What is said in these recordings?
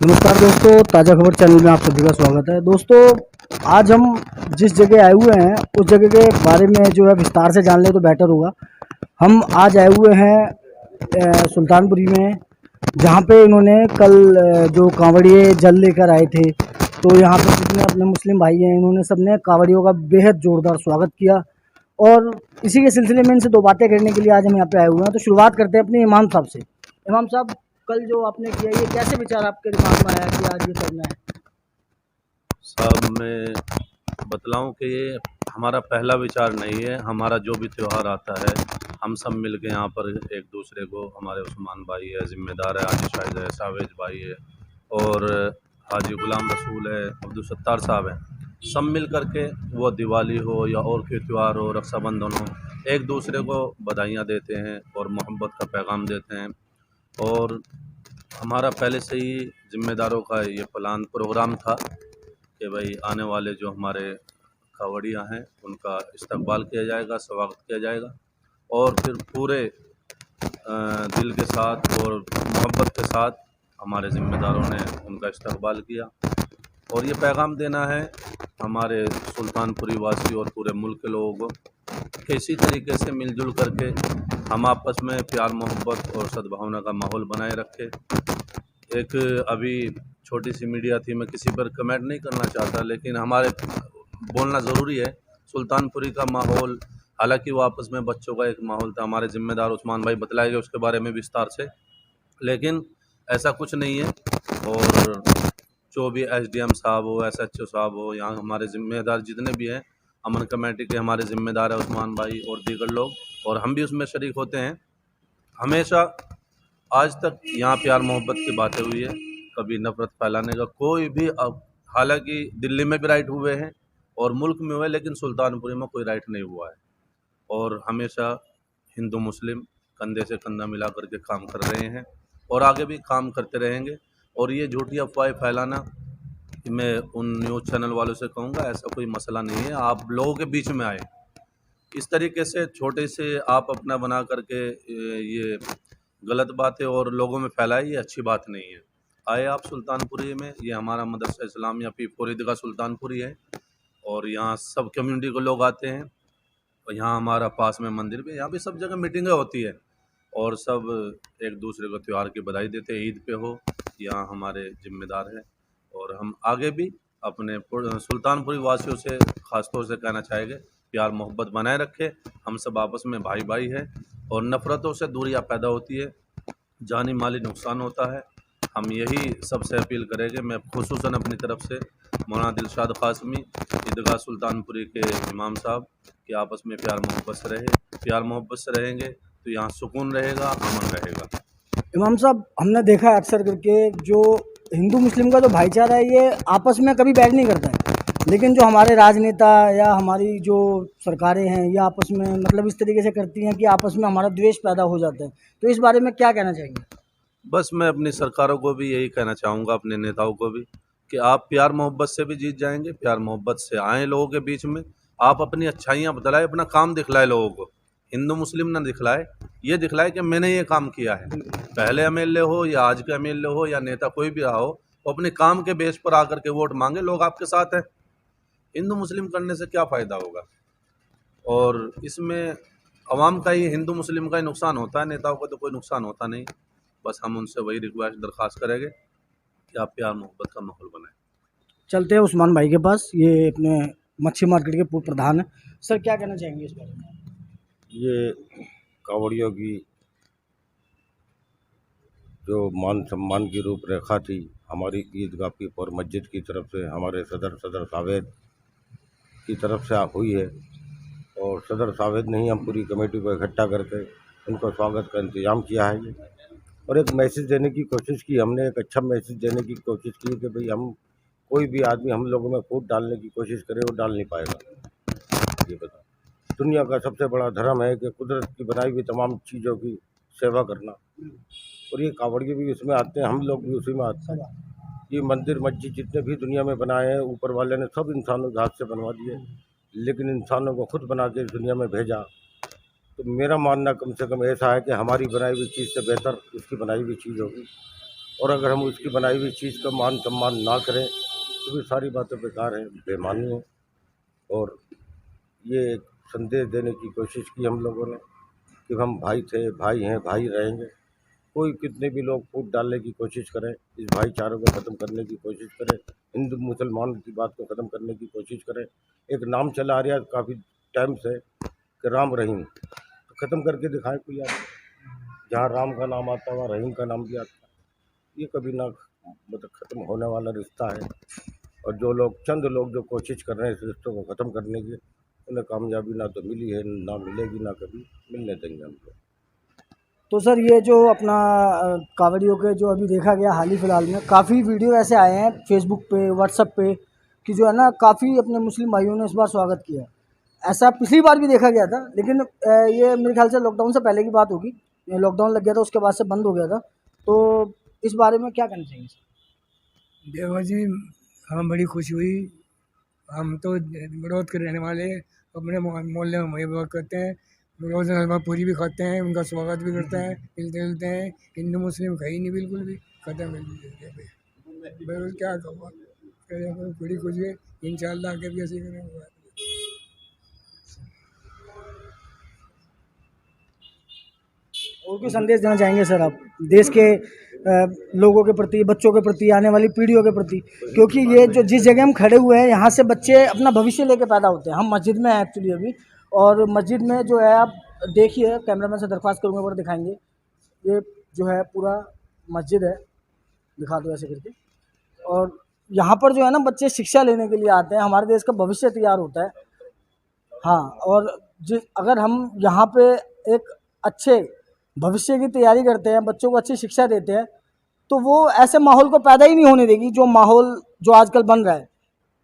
नमस्कार दोस्तों, ताज़ा खबर चैनल में आप सभी का स्वागत है। दोस्तों, आज हम जिस जगह आए हुए हैं उस जगह के बारे में जो है विस्तार से जान ले तो बेटर होगा। हम आज आए हुए हैं सुल्तानपुरी में, जहाँ पे इन्होंने कल जो कांवड़िए जल लेकर आए थे, तो यहाँ पे जितने अपने मुस्लिम भाई हैं इन्होंने सबने कांवड़ियों का बेहद ज़ोरदार स्वागत किया। और इसी के सिलसिले में इनसे दो बातें करने के लिए आज हम यहाँ पे आए हुए हैं। तो शुरुआत करते हैं अपने इमाम साहब से। इमाम साहब, कल जो आपने किया, ये कैसे विचार आपके दिमाग में आया कि आज ये करना है? साहब मैं बतलाऊं कि ये हमारा पहला विचार नहीं है। हमारा जो भी त्यौहार आता है हम सब मिल के यहाँ पर एक दूसरे को, हमारे उस्मान भाई है, ज़िम्मेदार है, हाजी शाहिद है, सावेज भाई है और हाजी गुलाम रसूल है, अब्दुल सत्तार साहब हैं, सब मिल कर के वो दिवाली हो या और कोई त्यौहार हो, रक्षाबंधन हो, एक दूसरे को बधाइयाँ देते हैं और मोहब्बत का पैगाम देते हैं। और हमारा पहले से ही ज़िम्मेदारों का ये प्रोग्राम था कि भाई आने वाले जो हमारे कावड़ियाँ हैं उनका इस्तकबाल किया जाएगा, स्वागत किया जाएगा और फिर पूरे दिल के साथ और मोहब्बत के साथ हमारे ज़िम्मेदारों ने उनका इस्तकबाल किया। और ये पैगाम देना है हमारे सुल्तानपुरी वासी और पूरे मुल्क के लोगों को कि इसी तरीके से मिलजुल करके हम आपस में प्यार मोहब्बत और सद्भावना का माहौल बनाए रखें। एक अभी छोटी सी मीडिया थी, मैं किसी पर कमेंट नहीं करना चाहता, लेकिन हमारे बोलना ज़रूरी है। सुल्तानपुरी का माहौल, हालांकि वो आपस में बच्चों का एक माहौल था, हमारे ज़िम्मेदार उस्मान भाई बतलाएंगे उसके बारे में विस्तार से, लेकिन ऐसा कुछ नहीं है। और जो भी एसडीएम साहब हो, एसएचओ साहब हो, यहाँ हमारे ज़िम्मेदार जितने भी हैं, अमन कमेटी के हमारे ज़िम्मेदार है उस्मान भाई और दीगर लोग, और हम भी उसमें शरीक होते हैं। हमेशा आज तक यहाँ प्यार मोहब्बत की बातें हुई है, कभी नफरत फैलाने का कोई भी, अब हालांकि दिल्ली में भी राइट हुए हैं और मुल्क में हुए, लेकिन सुल्तानपुरी में कोई राइट नहीं हुआ है। और हमेशा हिंदू मुस्लिम कंधे से कंधा मिला करके काम कर रहे हैं और आगे भी काम करते रहेंगे। और ये झूठी अफवाहें फैलाना, मैं उन न्यूज़ चैनल वालों से कहूँगा, ऐसा कोई मसला नहीं है। आप लोगों के बीच में आए, इस तरीके से छोटे से आप अपना बना करके ये गलत बातें और लोगों में फैलाई, ये अच्छी बात नहीं है। आए आप सुल्तानपुरी में, ये हमारा मदरसा इस्लामिया पी फरीदगा सुल्तानपुरी है और यहाँ सब कम्युनिटी के लोग आते हैं। और यहाँ हमारा पास में मंदिर भी, यहाँ भी सब जगह मीटिंगें होती है और सब एक दूसरे को त्यौहार की बधाई देते हैं। ईद पे हो, यहाँ हमारे जिम्मेदार हैं। और हम आगे भी अपने सुल्तानपुरी वासियों से ख़ास तौर से कहना चाहेंगे, प्यार मोहब्बत बनाए रखें। हम सब आपस में भाई भाई हैं और नफ़रतों से दूरियां पैदा होती है, जानी माली नुकसान होता है। हम यही सबसे अपील करेंगे, मैं खुसूसन अपनी तरफ से मौलाना दिलशाद कासमी ईदगाह सुल्तानपुरी के इमाम साहब, कि आपस में प्यार मोहब्बत से रहे। प्यार मोहब्बत से रहेंगे तो यहाँ सुकून रहेगा, अमन रहेगा। इमाम साहब, हमने देखा है अक्सर करके जो हिंदू मुस्लिम का जो भाईचारा है ये आपस में कभी बैर नहीं करता है, लेकिन जो हमारे राजनेता या हमारी जो सरकारें हैं ये आपस में मतलब इस तरीके से करती हैं कि आपस में हमारा द्वेष पैदा हो जाता है। तो इस बारे में क्या कहना चाहेंगे? बस मैं अपनी सरकारों को भी यही कहना चाहूँगा, अपने नेताओं को भी, कि आप प्यार मोहब्बत से भी जीत जाएंगे। प्यार मोहब्बत से आएँ लोगों के बीच में, आप अपनी अच्छाइयाँ बतलाएं, अपना काम दिखलाए लोगों को। हिंदू मुस्लिम ना दिखलाए, ये दिखलाए कि मैंने ये काम किया है। पहले एमएलए हो या आज का एमएलए हो या नेता कोई भी रहा हो, वो अपने काम के बेस पर आकर के वोट मांगे, लोग आपके साथ हैं। हिंदू मुस्लिम करने से क्या फ़ायदा होगा? और इसमें अवाम का ही, हिंदू मुस्लिम का ही नुकसान होता है, नेताओं का तो कोई नुकसान होता नहीं। बस हम उनसे वही रिक्वेस्ट दरख्वास्त करेंगे कि आप प्यार मोहब्बत का माहौल बनाएं। चलते हैं उस्मान भाई के पास, ये अपने मच्छी मार्केट के पूर्व प्रधान है। सर, क्या कहना चाहेंगे इस बारे में? ये कांवड़ियों की जो मान सम्मान की रूपरेखा थी, हमारी ईदगाह पीर और मस्जिद की तरफ से, हमारे सदर सावेद की तरफ से हुई है। और सदर सावेद ने ही हम पूरी कमेटी को इकट्ठा करके उनको स्वागत का इंतज़ाम किया है। और एक मैसेज देने की कोशिश की हमने, एक अच्छा मैसेज देने की कोशिश की कि भाई हम, कोई भी आदमी हम लोगों में फूट डालने की कोशिश करे वो डाल नहीं पाएगा। ये बता, दुनिया का सबसे बड़ा धर्म है कि कुदरत की बनाई हुई तमाम चीज़ों की सेवा करना, और ये कांवड़िए भी उसमें आते हैं, हम लोग भी उसी में आते हैं। ये मंदिर मस्जिद जितने भी दुनिया में बनाए हैं, ऊपर वाले ने सब इंसानों के हाथ से बनवा दिए, लेकिन इंसानों को खुद बना के इस दुनिया में भेजा। तो मेरा मानना कम से कम ऐसा है कि हमारी बनाई हुई चीज़ से बेहतर उसकी बनाई हुई चीज़ होगी। और अगर हम उसकी बनाई हुई चीज़ का मान सम्मान ना करें तो भी सारी बातें बेकार हैं, बेमानी है। और ये एक संदेश देने की कोशिश की हम लोगों ने कि हम भाई थे, भाई हैं, भाई रहेंगे। कोई कितने भी लोग फूट डालने की कोशिश करें, इस भाईचारे को ख़त्म करने की कोशिश करें, हिंदू मुसलमान की बात को ख़त्म करने की कोशिश करें। एक नाम चला आ रहा है काफ़ी टाइम से कि राम रहीम, तो ख़त्म करके दिखाएं कोई आदमी। जहाँ राम का नाम आता है वहाँ रहीम का नाम भी आता है। ये कभी ना मतलब ख़त्म होने वाला रिश्ता है। और जो लोग चंद लोग जो कोशिश कर रहे हैं इस रिश्तों को ख़त्म करने की, उन्हें कामयाबी ना तो मिली है, ना मिलेगी, ना कभी मिलने देंगे हम लोग। तो सर ये जो अपना कांवड़ियों के जो अभी देखा गया हाल ही फिलहाल में काफ़ी वीडियो ऐसे आए हैं फेसबुक पे, व्हाट्सएप पे कि जो है ना काफ़ी अपने मुस्लिम भाइयों ने इस बार स्वागत किया है। ऐसा पिछली बार भी देखा गया था, लेकिन ये मेरे ख्याल से लॉकडाउन से पहले की बात होगी। लॉकडाउन लग गया था, उसके बाद से बंद हो गया था। तो इस बारे में क्या करना चाहिए सर? देखो जी, हमें बड़ी खुशी हुई। हम तो बड़ौद के रहने वाले अपने मोहल्ले में वही बात करते हैं, रोज़ हलवा पूरी भी खाते हैं, उनका स्वागत भी करते हैं, मिलते जुलते हैं। हिंदू मुस्लिम कहीं नहीं, बिल्कुल भी खत्म है। क्या कहूँ, बड़ी खुशी है। इंशाल्लाह आगे भी ऐसे करेंगे। और कोई संदेश देना चाहेंगे सर आप देश के लोगों के प्रति, बच्चों के प्रति, आने वाली पीढ़ियों के प्रति? क्योंकि ये जो जिस जगह हम खड़े हुए हैं यहाँ से बच्चे अपना भविष्य लेके पैदा होते हैं। हम मस्जिद में हैं एक्चुअली अभी, और मस्जिद में जो है आप देखिए, कैमरामैन से दरख्वास्त करूँगा पर दिखाएंगे। ये जो है पूरा मस्जिद है, दिखा दो ऐसे करके। और यहाँ पर जो है ना बच्चे शिक्षा लेने के लिए आते हैं, हमारे देश का भविष्य तैयार होता है। हाँ, और अगर हम यहाँ पे एक अच्छे भविष्य की तैयारी करते हैं, बच्चों को अच्छी शिक्षा देते हैं, तो वो ऐसे माहौल को पैदा ही नहीं होने देगी जो माहौल जो आजकल बन रहा है,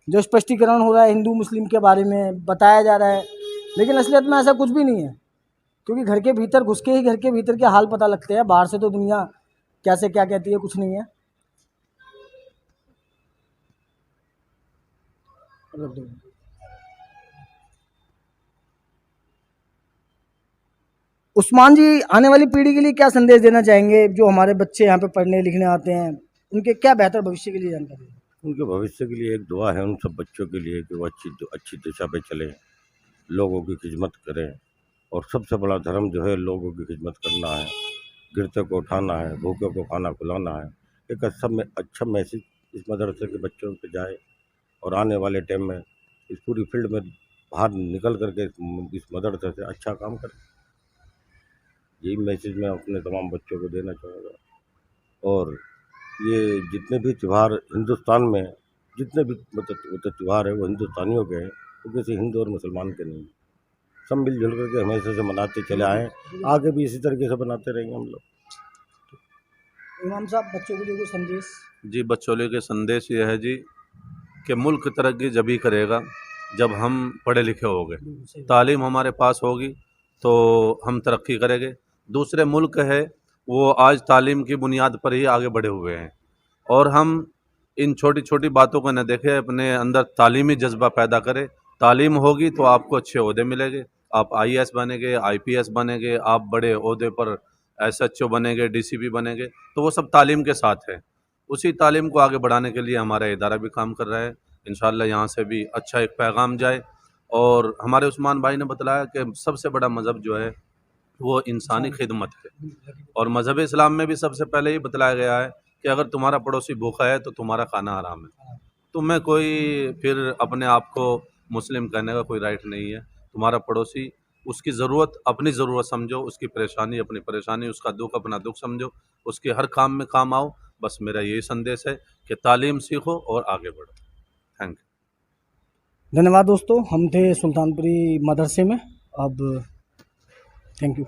जो स्पष्टीकरण हो रहा है हिंदू मुस्लिम के बारे में बताया जा रहा है, लेकिन असलियत में ऐसा कुछ भी नहीं है। क्योंकि घर के भीतर घुस के ही घर के भीतर के हाल पता लगते हैं, बाहर से तो दुनिया कैसे क्या कहती है कुछ नहीं है। उस्मान जी, आने वाली पीढ़ी के लिए क्या संदेश देना चाहेंगे? जो हमारे बच्चे यहाँ पे पढ़ने लिखने आते हैं, उनके क्या बेहतर भविष्य के लिए जानकारी है? उनके भविष्य के लिए एक दुआ है उन सब बच्चों के लिए कि वो अच्छी दिशा पे चलें, लोगों की खिदमत करें। और सबसे बड़ा धर्म जो है लोगों की खिदमत करना है, गिरते को उठाना है, भूखे को खाना खिलाना है। एक अच्छा मैसेज इस मदरसे के बच्चों पे जाए और आने वाले टाइम में इस पूरी फील्ड में बाहर निकल करके इस मदरसे से अच्छा काम करें। यही मैसेज मैं अपने तमाम बच्चों को देना चाहूँगा। और ये जितने भी त्यौहार हिंदुस्तान में, जितने भी मतलब त्यौहार है वो हिंदुस्तानियों के हैं, वो किसी हिंदू और मुसलमान के नहीं। सब मिलजुल करके हमेशा से मनाते चले आए, आगे भी इसी तरीके से बनाते रहेंगे हम लोग। इमाम साहब, बच्चों के लिए कोई संदेश? जी, बच्चों के संदेश ये है जी कि मुल्क तरक्की जभी करेगा जब हम पढ़े लिखे होंगे, तालीम हमारे पास होगी तो हम तरक्की करेंगे। दूसरे मुल्क है वो आज तालीम की बुनियाद पर ही आगे बढ़े हुए हैं, और हम इन छोटी छोटी बातों को न देखें, अपने अंदर तालीमी जज्बा पैदा करें। तालीम होगी तो आपको अच्छे ओहदे मिलेंगे, आप IAS बनेंगे, IPS बनेंगे, आप बड़े ओहदे पर SHO बनेंगे, DCP बनेंगे, तो वो सब तालीम के साथ है। उसी तालीम को आगे बढ़ाने के लिए हमारा इदारा भी काम कर रहा है। इंशाअल्लाह यहाँ से भी अच्छा एक पैगाम जाए। और हमारे उस्मान भाई ने बताया कि सबसे बड़ा मज़हब जो है वो इंसानी खिदमत है, और मज़हब इस्लाम में भी सबसे पहले ये बतलाया गया है कि अगर तुम्हारा पड़ोसी भूखा है तो तुम्हारा खाना हराम है। तुम्हें कोई फिर अपने आप को मुस्लिम कहने का कोई राइट नहीं है। तुम्हारा पड़ोसी, उसकी ज़रूरत अपनी ज़रूरत समझो, उसकी परेशानी अपनी परेशानी, उसका दुख अपना दुख समझो, उसके हर काम में काम आओ। बस मेरा यही संदेश है कि तालीम सीखो और आगे बढ़ो। Thank you. धन्यवाद दोस्तों, हम थे सुल्तानपुरी मदरसे में। अब थैंक यू।